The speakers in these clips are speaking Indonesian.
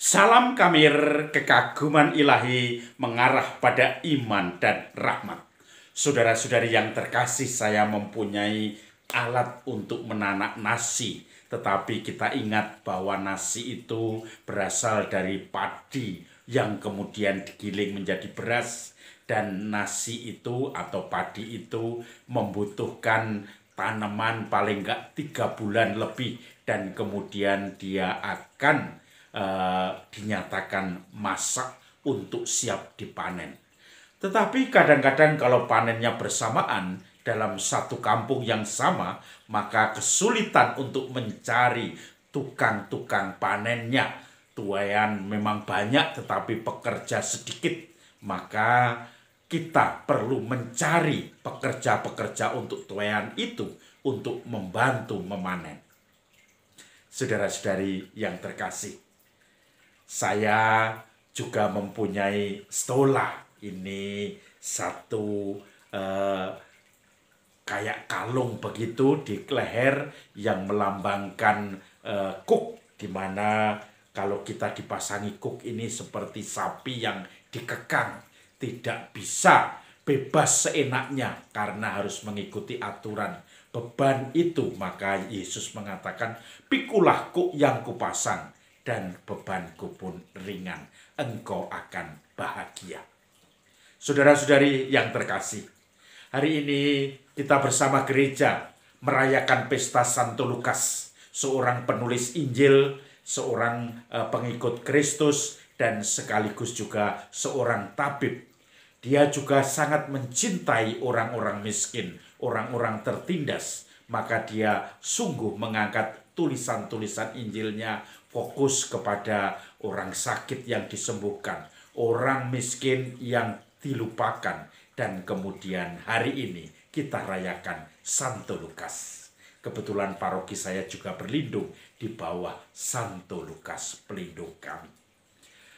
Salam Kamir, kekaguman ilahi mengarah pada iman dan rahmat. Saudara-saudari yang terkasih, saya mempunyai alat untuk menanak nasi. Tetapi kita ingat bahwa nasi itu berasal dari padi yang kemudian digiling menjadi beras. Dan nasi itu atau padi itu membutuhkan tanaman paling enggak 3 bulan lebih. Dan kemudian dia akan dinyatakan masak untuk siap dipanen. Tetapi kadang-kadang kalau panennya bersamaan dalam satu kampung yang sama, maka kesulitan untuk mencari tukang-tukang panennya. Tuaian memang banyak tetapi pekerja sedikit. Maka kita perlu mencari pekerja-pekerja untuk tuaian itu untuk membantu memanen. Saudara-saudari yang terkasih, saya juga mempunyai stola. Ini satu kayak kalung begitu di leher yang melambangkan kuk, di mana kalau kita dipasangi kuk ini seperti sapi yang dikekang, tidak bisa bebas seenaknya karena harus mengikuti aturan beban itu. Maka Yesus mengatakan, "Pikulah kuk yang kupasang dan bebanku pun ringan, engkau akan bahagia." Saudara-saudari yang terkasih, hari ini kita bersama gereja merayakan pesta Santo Lukas, seorang penulis Injil, seorang pengikut Kristus, dan sekaligus juga seorang tabib. Dia juga sangat mencintai orang-orang miskin, orang-orang tertindas. Maka dia sungguh mengangkat tulisan-tulisan Injilnya fokus kepada orang sakit yang disembuhkan, orang miskin yang dilupakan, dan kemudian hari ini kita rayakan Santo Lukas. Kebetulan paroki saya juga berlindung di bawah Santo Lukas, pelindung kami.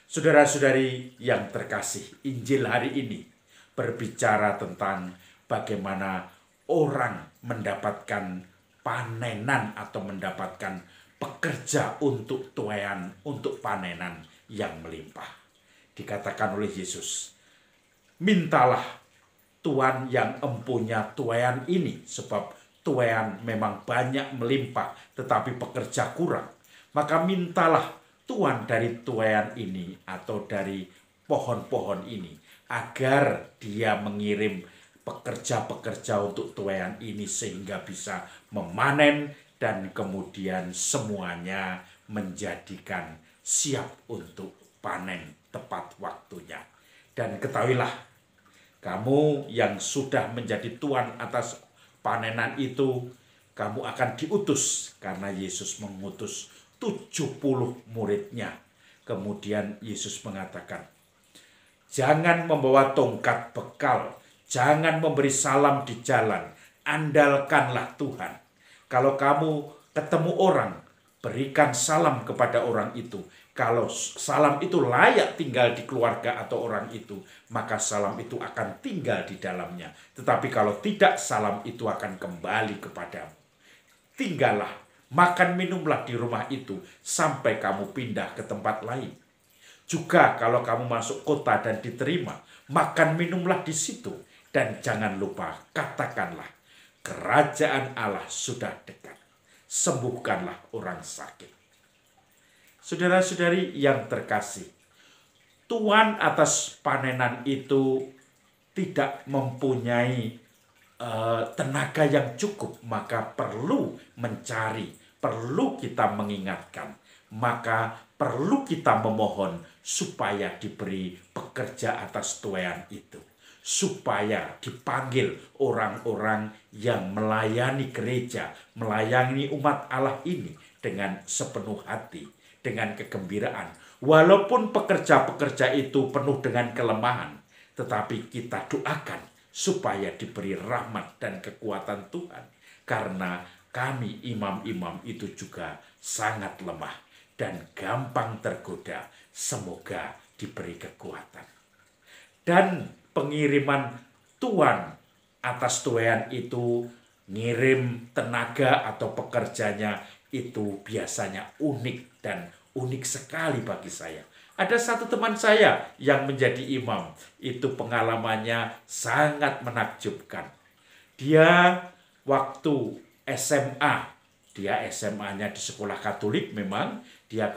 Saudara-saudari yang terkasih, Injil hari ini berbicara tentang bagaimana orang mendapatkan panenan atau mendapatkan pekerja untuk tuaian, untuk panenan yang melimpah. Dikatakan oleh Yesus, "Mintalah Tuhan yang empunya tuaian ini, sebab tuaian memang banyak melimpah, tetapi pekerja kurang. Maka mintalah Tuhan dari tuaian ini atau dari pohon-pohon ini, agar dia mengirim pekerja-pekerja untuk tuaian ini sehingga bisa memanen dan kemudian semuanya menjadikan siap untuk panen tepat waktunya." Dan ketahuilah, kamu yang sudah menjadi tuan atas panenan itu, kamu akan diutus, karena Yesus mengutus 70 muridnya. Kemudian Yesus mengatakan, "Jangan membawa tongkat bekal, jangan memberi salam di jalan, andalkanlah Tuhan. Kalau kamu ketemu orang, berikan salam kepada orang itu. Kalau salam itu layak tinggal di keluarga atau orang itu, maka salam itu akan tinggal di dalamnya. Tetapi kalau tidak, salam itu akan kembali kepadamu. Tinggallah, makan minumlah di rumah itu sampai kamu pindah ke tempat lain. Juga kalau kamu masuk kota dan diterima, makan minumlah di situ. Dan jangan lupa, katakanlah, kerajaan Allah sudah dekat. Sembuhkanlah orang sakit." Saudara-saudari yang terkasih, tuan atas panenan itu tidak mempunyai tenaga yang cukup, maka perlu mencari, perlu kita mengingatkan, maka perlu kita memohon supaya diberi pekerja atas tuaian itu, supaya dipanggil orang-orang yang melayani gereja, melayani umat Allah ini dengan sepenuh hati, dengan kegembiraan. Walaupun pekerja-pekerja itu penuh dengan kelemahan, tetapi kita doakan supaya diberi rahmat dan kekuatan Tuhan. Karena kami imam-imam itu juga sangat lemah dan gampang tergoda. Semoga diberi kekuatan. Dan pengiriman Tuhan atas tuaian itu, ngirim tenaga atau pekerjanya itu biasanya unik dan unik sekali bagi saya. Ada satu teman saya yang menjadi imam. Itu pengalamannya sangat menakjubkan. Dia waktu SMA, dia SMA-nya di sekolah Katolik memang, dia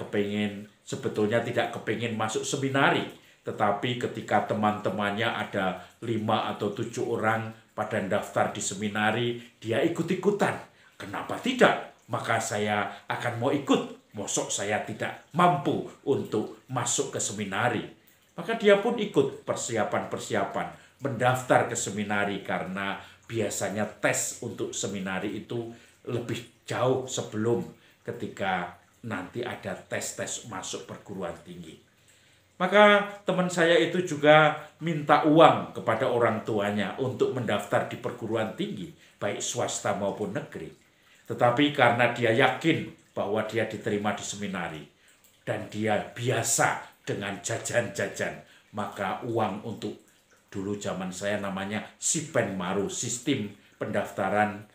sebetulnya tidak kepingin masuk seminari. Tetapi ketika teman-temannya ada 5 atau 7 orang pada daftar di seminari, dia ikut-ikutan. Kenapa tidak? Maka saya akan mau ikut. Mosok saya tidak mampu untuk masuk ke seminari. Maka dia pun ikut persiapan-persiapan mendaftar ke seminari, karena biasanya tes untuk seminari itu lebih jauh sebelum ketika nanti ada tes-tes masuk perguruan tinggi. Maka teman saya itu juga minta uang kepada orang tuanya untuk mendaftar di perguruan tinggi, baik swasta maupun negeri. Tetapi karena dia yakin bahwa dia diterima di seminari dan dia biasa dengan jajan-jajan, maka uang untuk, dulu zaman saya namanya Sipenmaru, sistem pendaftaran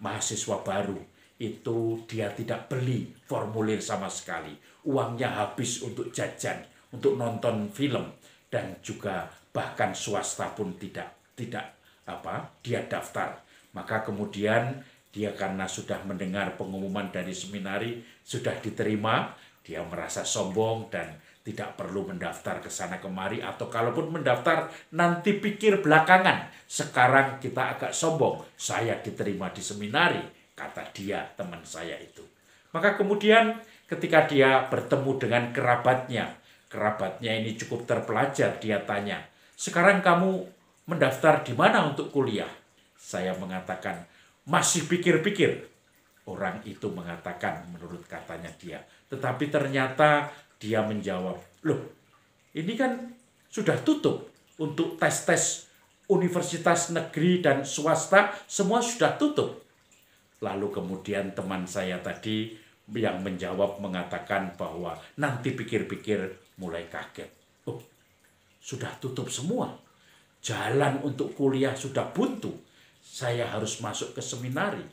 mahasiswa baru, itu dia tidak beli formulir sama sekali. Uangnya habis untuk jajan, untuk nonton film, dan juga bahkan swasta pun tidak dia daftar. Maka kemudian dia karena sudah mendengar pengumuman dari seminari sudah diterima, dia merasa sombong dan tidak perlu mendaftar ke sana kemari, atau kalaupun mendaftar nanti pikir belakangan. Sekarang kita agak sombong, saya diterima di seminari, kata dia, teman saya itu. Maka kemudian ketika dia bertemu dengan kerabatnya ini cukup terpelajar, dia tanya, "Sekarang kamu mendaftar di mana untuk kuliah?" Saya mengatakan, "Masih pikir-pikir." Orang itu mengatakan menurut katanya dia. Tetapi ternyata dia menjawab, "Loh, ini kan sudah tutup. Untuk tes-tes universitas negeri dan swasta semua sudah tutup." Lalu kemudian teman saya tadi yang menjawab mengatakan bahwa nanti pikir-pikir, mulai kaget. "Oh, sudah tutup semua. Jalan untuk kuliah sudah buntu. Saya harus masuk ke seminari."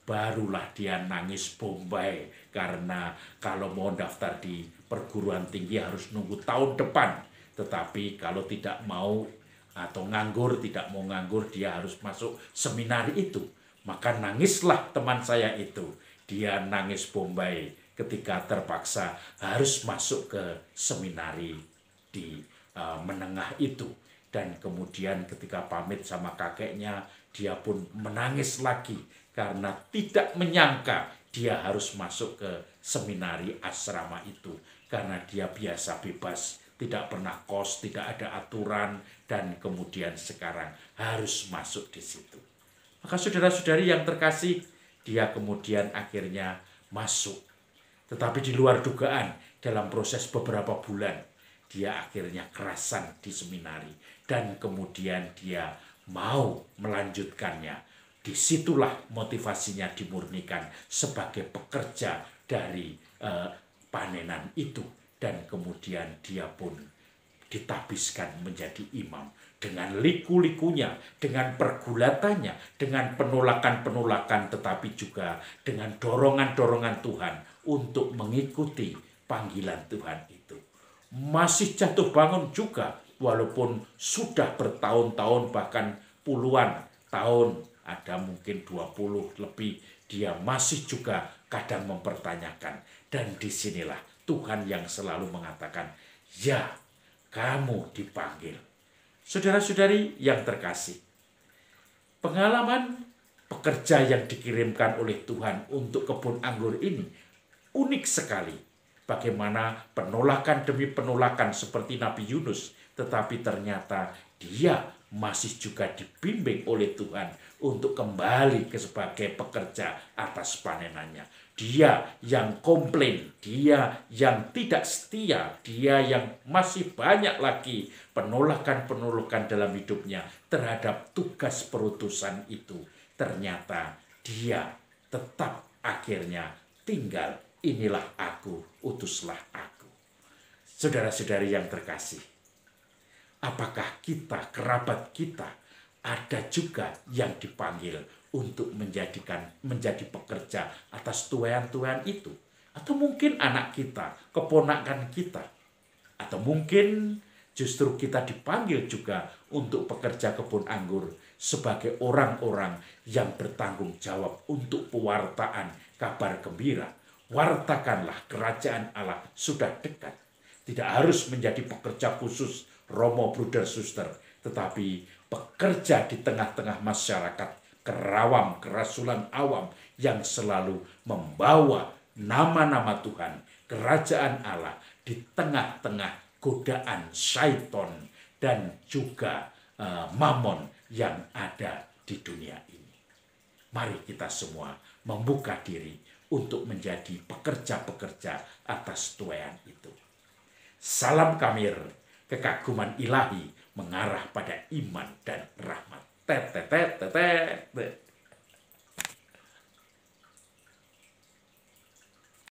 Barulah dia nangis bombay, karena kalau mau daftar di perguruan tinggi harus nunggu tahun depan. Tetapi kalau tidak mau atau nganggur, tidak mau nganggur, dia harus masuk seminari itu. Maka nangislah teman saya itu. Dia nangis bombay ketika terpaksa harus masuk ke seminari di menengah itu. Dan kemudian ketika pamit sama kakeknya, dia pun menangis lagi karena tidak menyangka dia harus masuk ke seminari asrama itu. Karena dia biasa bebas, tidak pernah kos, tidak ada aturan, dan kemudian sekarang harus masuk di situ. Maka saudara-saudari yang terkasih, dia kemudian akhirnya masuk. Tetapi di luar dugaan, dalam proses beberapa bulan, dia akhirnya kerasan di seminari. Dan kemudian dia mau melanjutkannya. Disitulah motivasinya dimurnikan sebagai pekerja dari panenan itu. Dan kemudian dia pun ditabiskan menjadi imam. Dengan liku-likunya, dengan pergulatannya, dengan penolakan-penolakan, tetapi juga dengan dorongan-dorongan Tuhan untuk mengikuti panggilan Tuhan itu. Masih jatuh bangun juga, walaupun sudah bertahun-tahun, bahkan puluhan tahun, ada mungkin 20 lebih, dia masih juga kadang mempertanyakan. Dan disinilah Tuhan yang selalu mengatakan, "Ya, kamu dipanggil." Saudara-saudari yang terkasih, pengalaman pekerja yang dikirimkan oleh Tuhan untuk kebun anggur ini unik sekali. Bagaimana penolakan demi penolakan seperti Nabi Yunus, tetapi ternyata dia masih juga dibimbing oleh Tuhan untuk kembali sebagai pekerja atas panenannya. Dia yang komplain, dia yang tidak setia, dia yang masih banyak lagi penolakan-penolakan dalam hidupnya terhadap tugas perutusan itu. Ternyata dia tetap akhirnya tinggal, "Inilah aku, utuslah aku." Saudara-saudari yang terkasih, apakah kita, kerabat kita, ada juga yang dipanggil untuk menjadi pekerja atas tuayan-tuayan itu? Atau mungkin anak kita, keponakan kita. Atau mungkin justru kita dipanggil juga untuk pekerja kebun anggur sebagai orang-orang yang bertanggung jawab untuk pewartaan kabar gembira. Wartakanlah kerajaan Allah sudah dekat. Tidak harus menjadi pekerja khusus Romo Bruder Suster, tetapi bekerja di tengah-tengah masyarakat kerawam, kerasulan awam yang selalu membawa nama-nama Tuhan, kerajaan Allah di tengah-tengah godaan syaiton dan juga mamon yang ada di dunia ini. Mari kita semua membuka diri untuk menjadi pekerja-pekerja atas tuaian itu. Salam Kamir, kekaguman ilahi mengarah pada iman dan rahmat. Tetetetetet.